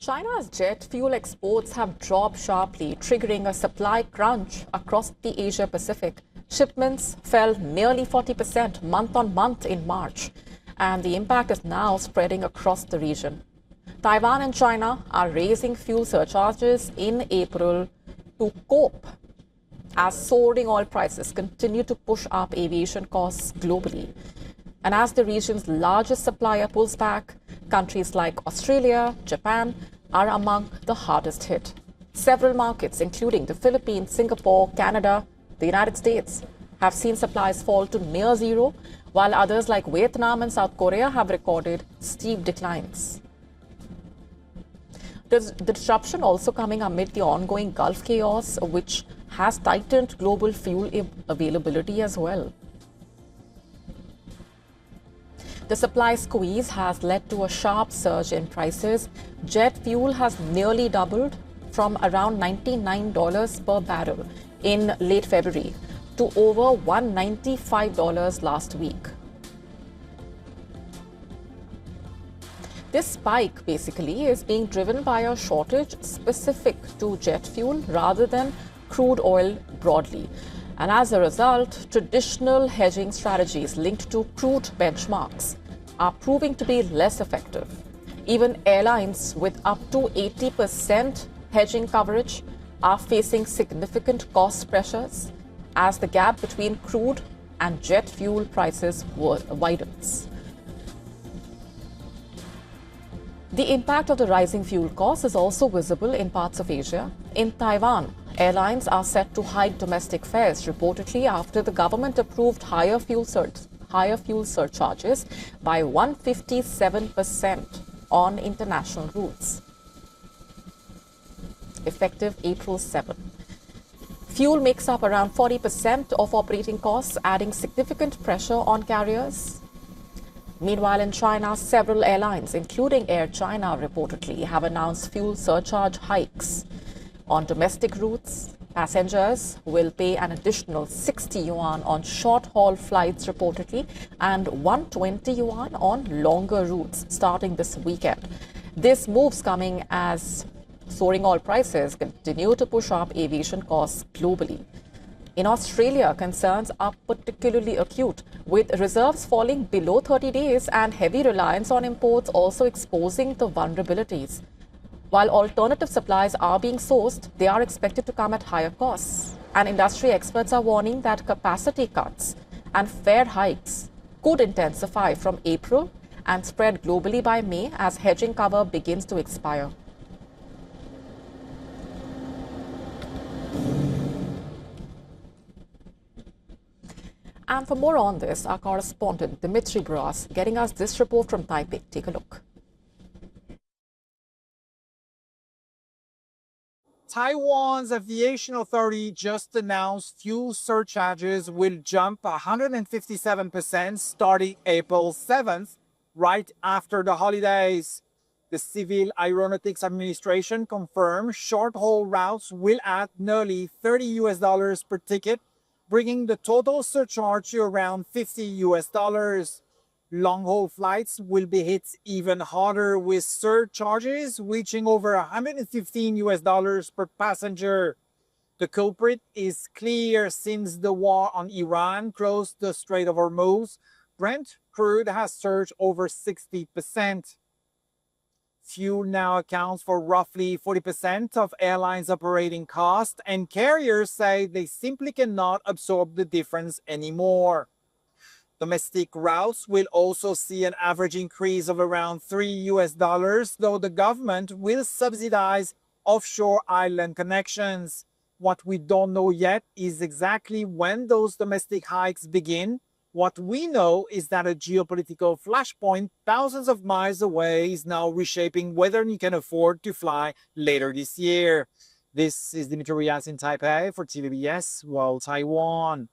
China's jet fuel exports have dropped sharply, triggering a supply crunch across the Asia-Pacific. Shipments fell nearly 40% month-on-month in March, and the impact is now spreading across the region. Taiwan and China are raising fuel surcharges in April to cope as soaring oil prices continue to push up aviation costs globally. And as the region's largest supplier pulls back, countries like Australia, Japan are among the hardest hit. Several markets, including the Philippines, Singapore, Canada, the United States, have seen supplies fall to near zero, while others like Vietnam and South Korea have recorded steep declines. The disruption also coming amid the ongoing Gulf chaos, which has tightened global fuel availability as well. The supply squeeze has led to a sharp surge in prices. Jet fuel has nearly doubled from around $99 per barrel in late February to over $195 last week. This spike basically is being driven by a shortage specific to jet fuel rather than crude oil broadly. And as a result, traditional hedging strategies linked to crude benchmarks are proving to be less effective. Even airlines with up to 80% hedging coverage are facing significant cost pressures as the gap between crude and jet fuel prices widens. The impact of the rising fuel costs is also visible in parts of Asia. In Taiwan, airlines are set to hike domestic fares, reportedly after the government approved higher fuel surcharges by 157% on international routes, effective April 7. Fuel makes up around 40% of operating costs, adding significant pressure on carriers. Meanwhile, in China, several airlines, including Air China, reportedly have announced fuel surcharge hikes. On domestic routes, passengers will pay an additional 60 yuan on short-haul flights, reportedly, and 120 yuan on longer routes starting this weekend. This move's coming as soaring oil prices continue to push up aviation costs globally. In Australia, concerns are particularly acute, with reserves falling below 30 days and heavy reliance on imports also exposing the vulnerabilities. While alternative supplies are being sourced, they are expected to come at higher costs. And industry experts are warning that capacity cuts and fare hikes could intensify from April and spread globally by May as hedging cover begins to expire. And for more on this, our correspondent Dimitri Bras getting us this report from Taipei. Take a look. Taiwan's aviation authority just announced fuel surcharges will jump 157% starting April 7th, right after the holidays. The Civil Aeronautics Administration confirmed short-haul routes will add nearly $30 per ticket, bringing the total surcharge to around $50. Long-haul flights will be hit even harder, with surcharges reaching over $115 per passenger. The culprit is clear. Since the war on Iran closed the Strait of Hormuz, Brent crude has surged over 60%. Fuel now accounts for roughly 40% of airlines' operating costs, and carriers say they simply cannot absorb the difference anymore. Domestic routes will also see an average increase of around $3, though the government will subsidize offshore island connections. What we don't know yet is exactly when those domestic hikes begin. What we know is that a geopolitical flashpoint thousands of miles away is now reshaping whether you can afford to fly later this year. This is Dimitri Bras in Taipei for TVBS World Taiwan.